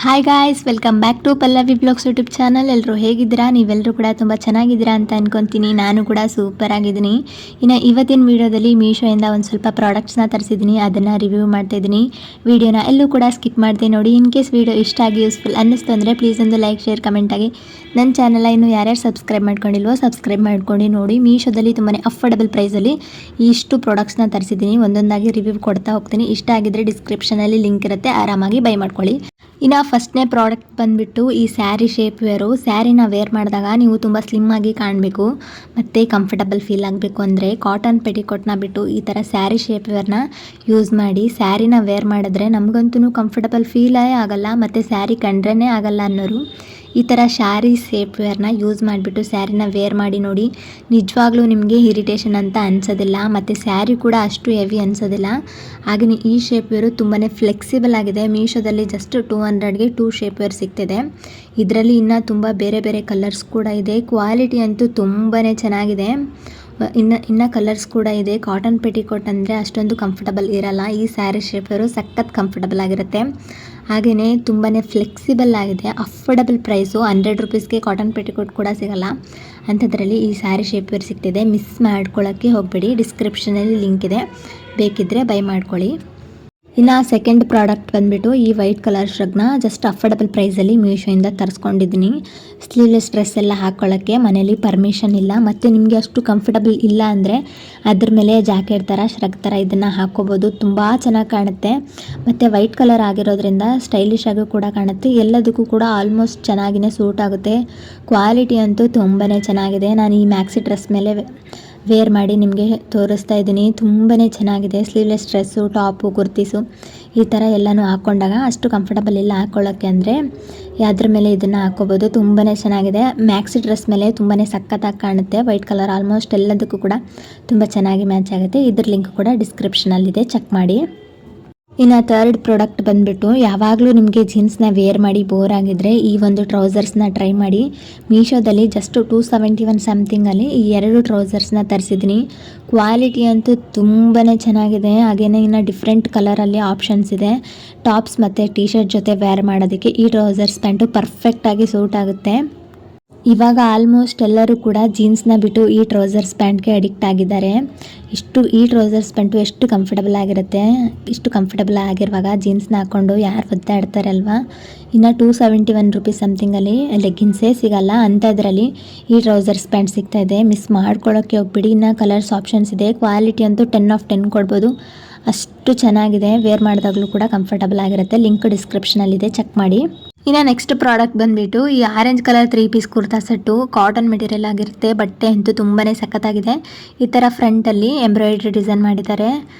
Hi guys, welcome back to Pallavi blogs YouTube channel. ಎಲ್ಲರೂ ಹೇಗಿದ್ದೀರಾ? ನೀವೆಲ್ಲರೂ ಕೂಡ ತುಂಬ ಚೆನ್ನಾಗಿದ್ದೀರಾ ಅಂತ ಅನ್ಕೊತೀನಿ. ನಾನು ಕೂಡ ಸೂಪರ್ ಆಗಿದ್ದೀನಿ. ಇನ್ನು ಇವತ್ತಿನ ವೀಡಿಯೋದಲ್ಲಿ ಮೀಶೋಯಿಂದ ಒಂದು ಸ್ವಲ್ಪ ಪ್ರಾಡಕ್ಟ್ಸ್ನ ತರಿಸಿದ್ದೀನಿ, ಅದನ್ನು ರಿವ್ಯೂ ಮಾಡ್ತಾಯಿದ್ದೀನಿ. ವೀಡಿಯೋನ ಎಲ್ಲೂ ಕೂಡ ಸ್ಕಿಪ್ ಮಾಡ್ತೀನಿ ನೋಡಿ. ಇನ್ ಕೇಸ್ ವೀಡಿಯೋ ಇಷ್ಟ ಆಗಿ ಯೂಸ್ಫುಲ್ ಅನ್ನಿಸ್ತು ಅಂದರೆ ಪ್ಲೀಸ್ ಒಂದು ಲೈಕ್, ಶೇರ್, ಕಮೆಂಟ್ ಆಗಿ ನನ್ನ ಚಾನಲ್ ಇನ್ನು ಯಾರ್ಯಾರು ಸಬ್ಸ್ಕ್ರೈಬ್ ಮಾಡ್ಕೊಂಡಿಲ್ವೋ ಸಬ್ಸ್ಕ್ರೈಬ್ ಮಾಡ್ಕೊಂಡು ನೋಡಿ. ಮೀಶೋದಲ್ಲಿ ತುಂಬಾ ಅಫೋರ್ಡಬಲ್ ಪ್ರೈಸಲ್ಲಿ ಇಷ್ಟು ಪ್ರಾಡಕ್ಟ್ಸ್ನ ತರಿಸಿದ್ದೀನಿ. ಒಂದೊಂದಾಗಿ ರಿವ್ಯೂ ಕೊಡ್ತಾ ಹೋಗ್ತೀನಿ. ಇಷ್ಟ ಆಗಿದ್ದರೆ ಡಿಸ್ಕ್ರಿಪ್ಷನಲ್ಲಿ ಲಿಂಕ್ ಇರುತ್ತೆ, ಆರಾಮಾಗಿ ಬೈ ಮಾಡ್ಕೊಳ್ಳಿ. ಇನ್ನು ಫಸ್ಟ್ನೇ ಪ್ರಾಡಕ್ಟ್ ಬಂದುಬಿಟ್ಟು ಈ ಸ್ಯಾರಿ ಶೇಪ್ ವೇರು. ಸ್ಯಾರಿನ ವೇರ್ ಮಾಡಿದಾಗ ನೀವು ತುಂಬ ಸ್ಲಿಮ್ ಆಗಿ ಕಾಣಬೇಕು ಮತ್ತು ಕಂಫರ್ಟಬಲ್ ಫೀಲ್ ಆಗಬೇಕು ಅಂದರೆ ಕಾಟನ್ ಪೆಟಿಕೋಟ್ನ ಬಿಟ್ಟು ಈ ಥರ ಸ್ಯಾರಿ ಶೇಪ್ ವೇರ್ನ ಯೂಸ್ ಮಾಡಿ. ಸ್ಯಾರಿನ ವೇರ್ ಮಾಡಿದ್ರೆ ನಮಗಂತೂ ಕಂಫರ್ಟಬಲ್ ಫೀಲೇ ಆಗಲ್ಲ ಮತ್ತು ಸ್ಯಾರಿ ಕಂಡ್ರೇ ಆಗಲ್ಲ ಅನ್ನೋರು ಈ ಥರ ಸ್ಯಾರಿ ಶೇಪ್ ವೇರ್ನ ಯೂಸ್ ಮಾಡಿಬಿಟ್ಟು ಸ್ಯಾರಿನ ವೇರ್ ಮಾಡಿ ನೋಡಿ. ನಿಜವಾಗ್ಲೂ ನಿಮಗೆ ಇರಿಟೇಷನ್ ಅಂತ ಅನಿಸೋದಿಲ್ಲ ಮತ್ತು ಸ್ಯಾರಿ ಕೂಡ ಅಷ್ಟು ಹೆವಿ ಅನಿಸೋದಿಲ್ಲ. ಹಾಗೆಯೇ ಈ ಶೇಪ್ ವೇರು ತುಂಬಾ ಫ್ಲೆಕ್ಸಿಬಲ್ ಆಗಿದೆ. ಮೀಶೋದಲ್ಲಿ ಜಸ್ಟ್ 200ಗೆ 2 ಶೇಪ್ ವೇರ್ ಸಿಗ್ತಿದೆ. ಇದರಲ್ಲಿ ಇನ್ನೂ ತುಂಬ ಬೇರೆ ಬೇರೆ ಕಲರ್ಸ್ ಕೂಡ ಇದೆ. ಕ್ವಾಲಿಟಿ ಅಂತೂ ತುಂಬಾ ಚೆನ್ನಾಗಿದೆ. ಇನ್ನು ಕಲರ್ಸ್ ಕೂಡ ಇದೆ. ಕಾಟನ್ ಪೆಟಿಕೋಟ್ ಅಂದರೆ ಅಷ್ಟೊಂದು ಕಂಫರ್ಟಬಲ್ ಇರಲ್ಲ. ಈ ಸ್ಯಾರಿ ಶೇಪ್ ವೇರು ಸಖತ್ ಕಂಫರ್ಟಬಲ್ ಆಗಿರುತ್ತೆ. ಹಾಗೆಯೇ ತುಂಬಾ ಫ್ಲೆಕ್ಸಿಬಲ್ ಆಗಿದೆ. ಅಫೋರ್ಡಬಲ್ ಪ್ರೈಸು 100 ರುಪೀಸ್ಗೆ ಕಾಟನ್ ಪೆಟಿಕೋಟ್ ಕೂಡ ಸಿಗೋಲ್ಲ. ಅಂಥದ್ರಲ್ಲಿ ಈ ಸ್ಯಾರಿ ಶೇಪ್ ವೇರ್ ಸಿಗ್ತಿದೆ. ಮಿಸ್ ಮಾಡ್ಕೊಳ್ಳೋಕ್ಕೆ ಹೋಗಬೇಡಿ. ಡಿಸ್ಕ್ರಿಪ್ಷನಲ್ಲಿ ಲಿಂಕ್ ಇದೆ, ಬೇಕಿದ್ದರೆ ಬೈ ಮಾಡ್ಕೊಳ್ಳಿ. ಇನ್ನು ಸೆಕೆಂಡ್ ಪ್ರಾಡಕ್ಟ್ ಬಂದುಬಿಟ್ಟು ಈ ವೈಟ್ ಕಲರ್ ಶ್ರಗ್ನ ಜಸ್ಟ್ ಅಫೋರ್ಡಬಲ್ ಪ್ರೈಸಲ್ಲಿ ಮೀಶೋಯಿಂದ ತರಿಸ್ಕೊಂಡಿದ್ದೀನಿ. ಸ್ಲೀವ್ಲೆಸ್ ಡ್ರೆಸ್ ಎಲ್ಲ ಹಾಕ್ಕೊಳ್ಳೋಕ್ಕೆ ಮನೇಲಿ ಪರ್ಮಿಷನ್ ಇಲ್ಲ ಮತ್ತು ನಿಮಗೆ ಅಷ್ಟು ಕಂಫರ್ಟಬಲ್ ಇಲ್ಲ ಅಂದರೆ ಅದ್ರ ಮೇಲೆ ಜಾಕೆಟ್ ಥರ ಶ್ರಗ್ ಥರ ಇದನ್ನು ಹಾಕ್ಕೋಬೋದು. ತುಂಬ ಚೆನ್ನಾಗಿ ಕಾಣುತ್ತೆ ಮತ್ತು ವೈಟ್ ಕಲರ್ ಆಗಿರೋದ್ರಿಂದ ಸ್ಟೈಲಿಶ್ ಆಗಿ ಕೂಡ ಕಾಣುತ್ತೆ. ಎಲ್ಲದಕ್ಕೂ ಕೂಡ ಆಲ್ಮೋಸ್ಟ್ ಚೆನ್ನಾಗಿಯೇ ಸೂಟ್ ಆಗುತ್ತೆ. ಕ್ವಾಲಿಟಿ ಅಂತೂ ತುಂಬಾ ಚೆನ್ನಾಗಿದೆ. ನಾನು ಈ ಮ್ಯಾಕ್ಸಿ ಡ್ರೆಸ್ ಮೇಲೆ ವೇರ್ ಮಾಡಿ ನಿಮಗೆ ತೋರಿಸ್ತಾ ಇದ್ದೀನಿ. ತುಂಬಾ ಚೆನ್ನಾಗಿದೆ. ಸ್ಲೀವ್ಲೆಸ್ ಡ್ರೆಸ್ಸು, ಟಾಪು, ಕುರ್ತೀಸು ಈ ಥರ ಎಲ್ಲನೂ ಹಾಕ್ಕೊಂಡಾಗ ಅಷ್ಟು ಕಂಫರ್ಟಬಲ್ ಇಲ್ಲ ಹಾಕ್ಕೊಳ್ಳೋಕ್ಕೆ ಅಂದರೆ ಅದ್ರ ಮೇಲೆ ಇದನ್ನು ಹಾಕ್ಕೋಬೋದು. ತುಂಬಾ ಚೆನ್ನಾಗಿದೆ. ಮ್ಯಾಕ್ಸಿ ಡ್ರೆಸ್ ಮೇಲೆ ತುಂಬಾ ಸಖತ್ತಾಗಿ ಕಾಣುತ್ತೆ. ವೈಟ್ ಕಲರ್ ಆಲ್ಮೋಸ್ಟ್ ಎಲ್ಲದಕ್ಕೂ ಕೂಡ ತುಂಬ ಚೆನ್ನಾಗಿ ಮ್ಯಾಚ್ ಆಗುತ್ತೆ. ಇದ್ರ ಲಿಂಕ್ ಕೂಡ ಡಿಸ್ಕ್ರಿಪ್ಷನಲ್ಲಿದೆ, ಚೆಕ್ ಮಾಡಿ. ಇನ್ನು ಥರ್ಡ್ ಪ್ರಾಡಕ್ಟ್ ಬಂದುಬಿಟ್ಟು ಯಾವಾಗಲೂ ನಿಮಗೆ ಜೀನ್ಸ್ನ ವೇರ್ ಮಾಡಿ ಬೋರ್ ಆಗಿದ್ದರೆ ಈ ಒಂದು ಟ್ರೌಸರ್ಸ್ನ ಟ್ರೈ ಮಾಡಿ. ಮೀಶೋದಲ್ಲಿ ಜಸ್ಟ್ 271 ಸಮಥಿಂಗಲ್ಲಿ ಈ 2 ಟ್ರೌಸರ್ಸ್ನ ತರಿಸಿದ್ದೀನಿ. ಕ್ವಾಲಿಟಿ ಅಂತೂ ತುಂಬಾ ಚೆನ್ನಾಗಿದೆ. ಹಾಗೆಯೇ ಇನ್ನು ಡಿಫ್ರೆಂಟ್ ಕಲರಲ್ಲಿ ಆಪ್ಷನ್ಸ್ ಇದೆ. ಟಾಪ್ಸ್ ಮತ್ತು ಟೀ ಶರ್ಟ್ ಜೊತೆ ವೇರ್ ಮಾಡೋದಕ್ಕೆ ಈ ಟ್ರೌಸರ್ಸ್ ಪ್ಯಾಂಟು ಪರ್ಫೆಕ್ಟಾಗಿ ಸೂಟ್ ಆಗುತ್ತೆ. ಇವಾಗ ಆಲ್ಮೋಸ್ಟ್ ಎಲ್ಲರೂ ಕೂಡ ಜೀನ್ಸ್ನ ಬಿಟ್ಟು ಈ ಟ್ರೌಸರ್ಸ್ ಪ್ಯಾಂಟ್ಗೆ ಅಡಿಕ್ಟ್ ಆಗಿದ್ದಾರೆ. ಈ ಟ್ರೌಸರ್ಸ್ ಪ್ಯಾಂಟು ಎಷ್ಟು ಕಂಫರ್ಟಬಲ್ ಆಗಿರುತ್ತೆ. ಇಷ್ಟು ಕಂಫರ್ಟಬಲ್ ಆಗಿರುವಾಗ ಜೀನ್ಸ್ನ ಹಾಕ್ಕೊಂಡು ಯಾರು ಒದ್ದಾಡ್ತಾರಲ್ವ. ಇನ್ನು 271 ರುಪೀಸ್ ಸಮಥಿಂಗಲ್ಲಿ ಲೆಗ್ಗಿನ್ಸೇ ಸಿಗೋಲ್ಲ. ಅಂಥದ್ರಲ್ಲಿ ಈ ಟ್ರೌಸರ್ಸ್ ಪ್ಯಾಂಟ್ ಸಿಗ್ತಾಯಿದೆ. ಮಿಸ್ ಮಾಡ್ಕೊಳ್ಳೋಕ್ಕೆ ಹೋಗ್ಬಿಡಿ. ಇನ್ನು ಕಲರ್ಸ್ ಆಪ್ಷನ್ಸ್ ಇದೆ. ಕ್ವಾಲಿಟಿ ಅಂತೂ 10 ಆಫ್ 10 ಕೊಡ್ಬೋದು. ಅಷ್ಟು ಚೆನ್ನಾಗಿದೆ. ವೇರ್ ಮಾಡಿದಾಗಲೂ ಕೂಡ ಕಂಫರ್ಟಬಲ್ ಆಗಿರುತ್ತೆ. ಲಿಂಕ್ ಡಿಸ್ಕ್ರಿಪ್ಷನಲ್ಲಿದೆ, ಚೆಕ್ ಮಾಡಿ. ಇನ್ನು ನೆಕ್ಸ್ಟ್ ಪ್ರಾಡಕ್ಟ್ ಬಂದುಬಿಟ್ಟು ಈ orange colour 3 piece kurta set. Cotton material ಆಗಿರುತ್ತೆ. ಬಟ್ಟೆ ಅಂತೂ ತುಂಬಾ ಸಖತ್ತಾಗಿದೆ. ಈ ಥರ ಫ್ರಂಟಲ್ಲಿ ಎಂಬ್ರಾಯ್ಡ್ರಿ ಡಿಸೈನ್ ಮಾಡಿದ್ದಾರೆ.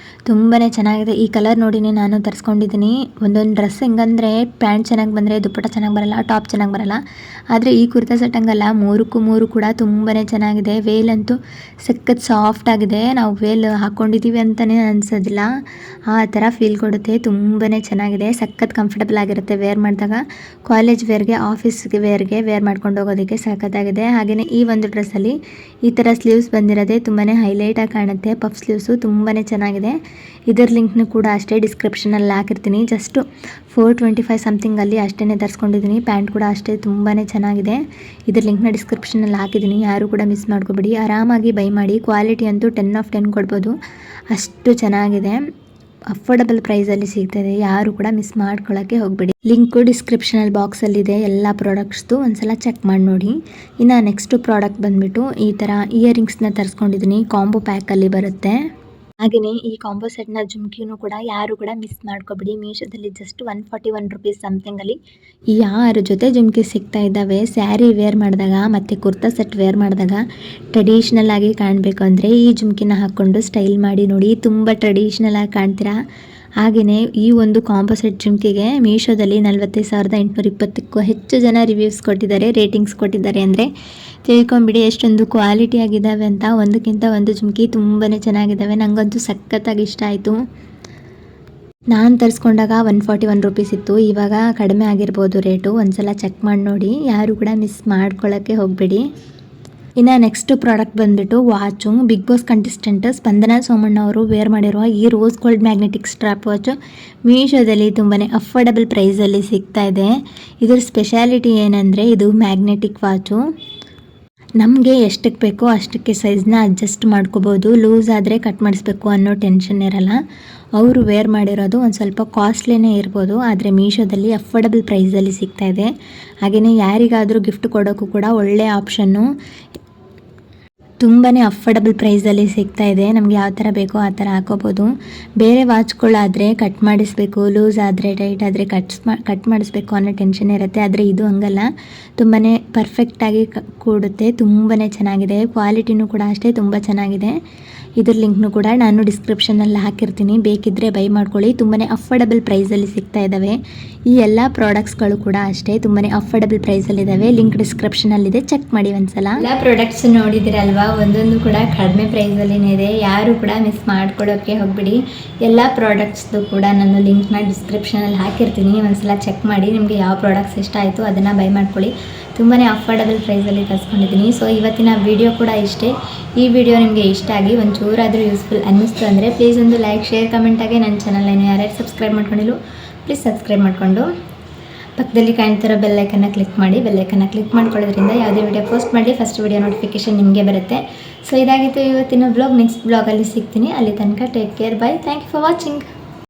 ತುಂಬಾ ಚೆನ್ನಾಗಿದೆ. ಈ ಕಲರ್ ನೋಡಿನೇ ನಾನು ತರಿಸ್ಕೊಂಡಿದ್ದೀನಿ. ಒಂದೊಂದು ಡ್ರೆಸ್ ಹೆಂಗಂದರೆ ಪ್ಯಾಂಟ್ ಚೆನ್ನಾಗಿ ಬಂದರೆ ದುಪ್ಪಟ್ಟ ಚೆನ್ನಾಗಿ ಬರಲ್ಲ, ಟಾಪ್ ಚೆನ್ನಾಗಿ ಬರಲ್ಲ. ಆದರೆ ಈ ಕುರ್ತಾ ಸೆಟ್ ಹಂಗಲ್ಲ, 3ಕ್ಕೂ 3 ಕೂಡ ತುಂಬಾ ಚೆನ್ನಾಗಿದೆ. ವೇಲ್ ಅಂತೂ ಸಖತ್ ಸಾಫ್ಟ್ ಆಗಿದೆ. ನಾವು ವೇಲ್ ಹಾಕ್ಕೊಂಡಿದ್ದೀವಿ ಅಂತಲೇ ಅನಿಸೋದಿಲ್ಲ, ಆ ಥರ ಫೀಲ್ ಕೊಡುತ್ತೆ. ತುಂಬಾ ಚೆನ್ನಾಗಿದೆ. ಸಖತ್ ಕಂಫರ್ಟಬಲ್ ಆಗಿರುತ್ತೆ ವೇರ್ ಮಾಡಿದಾಗ. ಕಾಲೇಜ್ ವೇರ್ಗೆ, ಆಫೀಸ್ಗೆ ವೇರ್ಗೆ ವೇರ್ ಮಾಡ್ಕೊಂಡು ಹೋಗೋದಕ್ಕೆ ಸಖತ್ತಾಗಿದೆ. ಹಾಗೆಯೇ ಈ ಒಂದು ಡ್ರೆಸ್ಸಲ್ಲಿ ಈ ಥರ ಸ್ಲೀವ್ಸ್ ಬಂದಿರೋದೇ ತುಂಬಾ ಹೈಲೈಟಾಗಿ ಕಾಣುತ್ತೆ. ಪಫ್ ಸ್ಲೀವ್ಸು ತುಂಬಾ ಚೆನ್ನಾಗಿದೆ. ಇದರ ಲಿಂಕ್ನು ಕೂಡ ಅಷ್ಟೇ ಡಿಸ್ಕ್ರಿಪ್ಷನಲ್ಲಿ ಹಾಕಿರ್ತೀನಿ. ಜಸ್ಟ್ 425 ಸಮಥಿಂಗಲ್ಲಿ ಅಷ್ಟೇ ತರಿಸ್ಕೊಂಡಿದ್ದೀನಿ. ಪ್ಯಾಂಟ್ ಕೂಡ ಅಷ್ಟೇ ತುಂಬಾ ಚೆನ್ನಾಗಿದೆ. ಇದ್ರ ಲಿಂಕ್ನ ಡಿಸ್ಕ್ರಿಪ್ಷನಲ್ಲಿ ಹಾಕಿದ್ದೀನಿ, ಯಾರು ಕೂಡ ಮಿಸ್ ಮಾಡ್ಕೊಬೇಡಿ. ಆರಾಮಾಗಿ ಬೈ ಮಾಡಿ. ಕ್ವಾಲಿಟಿ ಅಂತೂ 10 ಆಫ್ 10 ಕೊಡ್ಬೋದು. ಅಷ್ಟು ಚೆನ್ನಾಗಿದೆ. ಅಫೋರ್ಡಬಲ್ ಪ್ರೈಸಲ್ಲಿ ಸಿಗ್ತದೆ. ಯಾರು ಕೂಡ ಮಿಸ್ ಮಾಡ್ಕೊಳ್ಳೋಕ್ಕೆ ಹೋಗಬೇಡಿ. ಲಿಂಕು ಡಿಸ್ಕ್ರಿಪ್ಷನಲ್ ಬಾಕ್ಸಲ್ಲಿದೆ ಎಲ್ಲ ಪ್ರಾಡಕ್ಟ್ಸ್ದು, ಒಂದ್ಸಲ ಚೆಕ್ ಮಾಡಿ ನೋಡಿ. ಇನ್ನು ನೆಕ್ಸ್ಟ್ ಪ್ರಾಡಕ್ಟ್ ಬಂದುಬಿಟ್ಟು ಈ ಥರ ಇಯರಿಂಗ್ಸ್ನ ತರಿಸ್ಕೊಂಡಿದ್ದೀನಿ. ಕಾಂಬೋ ಪ್ಯಾಕಲ್ಲಿ ಬರುತ್ತೆ. ಹಾಗೆಯೇ ಈ ಕಾಂಬೋ ಸೆಟ್ನ ಜುಮ್ಕಿನೂ ಕೂಡ ಯಾರು ಕೂಡ ಮಿಸ್ ಮಾಡ್ಕೊಬೇಡಿ. ಮೀಶೋದಲ್ಲಿ ಜಸ್ಟ್ 141 ರುಪೀಸ್ ಸಮಥಿಂಗಲ್ಲಿ ಈ 6 ಜೊತೆ ಜುಮ್ಕಿ ಸಿಗ್ತಾ ಇದ್ದಾವೆ. ಸ್ಯಾರಿ ವೇರ್ ಮಾಡಿದಾಗ ಮತ್ತು ಕುರ್ತಾ ಸೆಟ್ ವೇರ್ ಮಾಡಿದಾಗ ಟ್ರೆಡಿಷ್ನಲ್ ಆಗಿ ಕಾಣಬೇಕು ಅಂದರೆ ಈ ಜುಮ್ಕಿನ ಹಾಕ್ಕೊಂಡು ಸ್ಟೈಲ್ ಮಾಡಿ ನೋಡಿ. ತುಂಬ ಟ್ರೆಡಿಷ್ನಲ್ ಆಗಿ ಕಾಣ್ತೀರಾ. ಹಾಗೆಯೇ ಈ ಒಂದು ಕಾಂಬೋ ಸೆಟ್ ಜುಮ್ಕಿಗೆ ಮೀಶೋದಲ್ಲಿ 45,820ಕ್ಕೂ ಹೆಚ್ಚು ಜನ ರಿವ್ಯೂಸ್ ಕೊಟ್ಟಿದ್ದಾರೆ, ರೇಟಿಂಗ್ಸ್ ಕೊಟ್ಟಿದ್ದಾರೆ. ಅಂದರೆ ತಿಳ್ಕೊಂಬಿಡಿ ಎಷ್ಟೊಂದು ಕ್ವಾಲಿಟಿ ಆಗಿದ್ದಾವೆ ಅಂತ. ಒಂದಕ್ಕಿಂತ ಒಂದು ಜುಮ್ಕಿ ತುಂಬಾ ಚೆನ್ನಾಗಿದ್ದಾವೆ. ನನಗಂತೂ ಸಖತ್ತಾಗಿ ಇಷ್ಟ ಆಯಿತು. ನಾನು ತರಿಸ್ಕೊಂಡಾಗ 141 ರುಪೀಸ್ ಇತ್ತು. ಇವಾಗ ಕಡಿಮೆ ಆಗಿರ್ಬೋದು ರೇಟು. ಒಂದ್ಸಲ ಚೆಕ್ ಮಾಡಿ ನೋಡಿ. ಯಾರು ಕೂಡ ಮಿಸ್ ಮಾಡ್ಕೊಳ್ಳೋಕ್ಕೆ ಹೋಗಬೇಡಿ. ಇನ್ನು ನೆಕ್ಸ್ಟ್ ಪ್ರಾಡಕ್ಟ್ ಬಂದುಬಿಟ್ಟು ವಾಚು. ಬಿಗ್ ಬಾಸ್ ಕಂಟೆಸ್ಟೆಂಟ್ ಸ್ಪಂದನಾ ಸೋಮಣ್ಣ ಅವರು ವೇರ್ ಮಾಡಿರುವ ಈ rose gold magnetic strap watch ಮೀಶೋದಲ್ಲಿ ತುಂಬಾ ಅಫೋರ್ಡಬಲ್ ಪ್ರೈಸಲ್ಲಿ ಸಿಗ್ತಾ ಇದೆ. ಇದರ ಸ್ಪೆಷಾಲಿಟಿ ಏನಂದರೆ ಇದು ಮ್ಯಾಗ್ನೆಟಿಕ್ ವಾಚು. ನಮಗೆ ಎಷ್ಟಕ್ಕೆ ಬೇಕೋ ಅಷ್ಟಕ್ಕೆ ಸೈಜ್ನ ಅಡ್ಜಸ್ಟ್ ಮಾಡ್ಕೋಬೋದು. ಲೂಸ್ ಆದರೆ ಕಟ್ ಮಾಡಿಸ್ಬೇಕು ಅನ್ನೋ ಟೆನ್ಷನ್ ಇರಲ್ಲ. ಅವರು ವೇರ್ ಮಾಡಿರೋದು ಒಂದು ಸ್ವಲ್ಪ ಕಾಸ್ಟ್ಲಿನೇ ಇರ್ಬೋದು, ಆದರೆ ಮೀಶೋದಲ್ಲಿ ಅಫೋರ್ಡಬಲ್ ಪ್ರೈಸಲ್ಲಿ ಸಿಗ್ತಾ ಇದೆ. ಹಾಗೆಯೇ ಯಾರಿಗಾದರೂ ಗಿಫ್ಟ್ ಕೊಡೋಕ್ಕೂ ಕೂಡ ಒಳ್ಳೆಯ ಆಪ್ಷನ್ನು. ತುಂಬಾ ಅಫೋರ್ಡಬಲ್ ಪ್ರೈಸಲ್ಲಿ ಸಿಗ್ತಾ ಇದೆ. ನಮಗೆ ಯಾವ ಥರ ಬೇಕೋ ಆ ಥರ ಹಾಕೋಬೋದು. ಬೇರೆ ವಾಚ್ಗಳಾದರೆ ಕಟ್ ಮಾಡಿಸ್ಬೇಕು, ಲೂಸ್ ಆದರೆ ಟೈಟ್ ಆದರೆ ಕಟ್ ಮಾಡಿಸ್ಬೇಕು ಅನ್ನೋ ಟೆನ್ಷನ್ ಇರುತ್ತೆ. ಆದರೆ ಇದು ಹಂಗಲ್ಲ, ತುಂಬಾ ಪರ್ಫೆಕ್ಟಾಗಿ ಕೂಡುತ್ತೆ. ತುಂಬಾ ಚೆನ್ನಾಗಿದೆ. ಕ್ವಾಲಿಟಿನೂ ಕೂಡ ಅಷ್ಟೇ ತುಂಬ ಚೆನ್ನಾಗಿದೆ. ಇದ್ರ ಲಿಂಕ್ನು ಕೂಡ ನಾನು ಡಿಸ್ಕ್ರಿಪ್ಷನಲ್ಲಿ ಹಾಕಿರ್ತೀನಿ, ಬೇಕಿದ್ದರೆ ಬೈ ಮಾಡ್ಕೊಳ್ಳಿ. ತುಂಬಾ ಅಫೋರ್ಡಬಲ್ ಪ್ರೈಸಲ್ಲಿ ಸಿಗ್ತಾ ಇದ್ದಾವೆ. ಈ ಎಲ್ಲ ಪ್ರಾಡಕ್ಟ್ಸ್ಗಳು ಕೂಡ ಅಷ್ಟೇ ತುಂಬಾ ಅಫೋರ್ಡಬಲ್ ಪ್ರೈಸಲ್ಲಿದ್ದಾವೆ. ಲಿಂಕ್ ಡಿಸ್ಕ್ರಿಪ್ಷನಲ್ಲಿದೆ, ಚೆಕ್ ಮಾಡಿ ಒಂದ್ಸಲ. ಎಲ್ಲ ಪ್ರಾಡಕ್ಟ್ಸ್ ನೋಡಿದಿರಲ್ವಾ, ಒಂದೊಂದು ಕೂಡ ಕಡಿಮೆ ಪ್ರೈಸಲ್ಲಿನೇ ಇದೆ. ಯಾರು ಕೂಡ ಮಿಸ್ ಮಾಡ್ಕೊಳ್ಳೋಕ್ಕೆ ಹೋಗ್ಬಿಡಿ. ಎಲ್ಲ ಪ್ರಾಡಕ್ಟ್ಸ್ದು ಕೂಡ ನಾನು ಲಿಂಕ್ನ ಡಿಸ್ಕ್ರಿಪ್ಷನಲ್ಲಿ ಹಾಕಿರ್ತೀನಿ, ಒಂದ್ಸಲ ಚೆಕ್ ಮಾಡಿ. ನಿಮಗೆ ಯಾವ ಪ್ರಾಡಕ್ಟ್ಸ್ ಇಷ್ಟ ಆಯಿತು ಅದನ್ನು ಬೈ ಮಾಡ್ಕೊಳ್ಳಿ. ತುಂಬಾ ಅಫೋರ್ಡಬಲ್ ಪ್ರೈಸಲ್ಲಿ ತರಿಸ್ಕೊಂಡಿದ್ದೀನಿ. ಸೊ ಇವತ್ತಿನ ವಿಡಿಯೋ ಕೂಡ ಇಷ್ಟೇ. ಈ ವಿಡಿಯೋ ನಿಮಗೆ ಇಷ್ಟ ಆಗಿ ಒಂಚೂರಾದರೂ ಯೂಸ್ಫುಲ್ ಅನ್ನಿಸ್ತು ಅಂದರೆ ಪ್ಲೀಸ್ ಒಂದು ಲೈಕ್, ಶೇರ್, ಕಮೆಂಟಾಗಿ ನನ್ನ ಚಾನಲನ್ನು ಯಾರ್ಯಾರು ಸಬ್ಸ್ಕ್ರೈಬ್ ಮಾಡ್ಕೊಂಡಿಲ್ಲ ಪ್ಲೀಸ್ ಸಬ್ಸ್ಕ್ರೈಬ್ ಮಾಡಿಕೊಂಡು ಪಕ್ಕದಲ್ಲಿ ಕಾಣ್ತಿರೋ ಬೆಲ್ಲೈಕನ್ನ ಕ್ಲಿಕ್ ಮಾಡಿ. ಬೆಲ್ಲೈಕನ್ನ ಕ್ಲಿಕ್ ಮಾಡ್ಕೊಳ್ಳೋದ್ರಿಂದ ಯಾವುದೇ ವಿಡಿಯೋ ಪೋಸ್ಟ್ ಮಾಡಿ ಫಸ್ಟ್ ವಿಡಿಯೋ ನೋಟಿಫಿಕೇಷನ್ ನಿಮಗೆ ಬರುತ್ತೆ. ಸೊ ಇದಾಗಿತ್ತು ಇವತ್ತಿನ ಬ್ಲಾಗ್. ನೆಕ್ಸ್ಟ್ ಬ್ಲಾಗಲ್ಲಿ ಸಿಗ್ತೀನಿ. ಅಲ್ಲಿ ತನಕ take care, bye. Thank you for watching.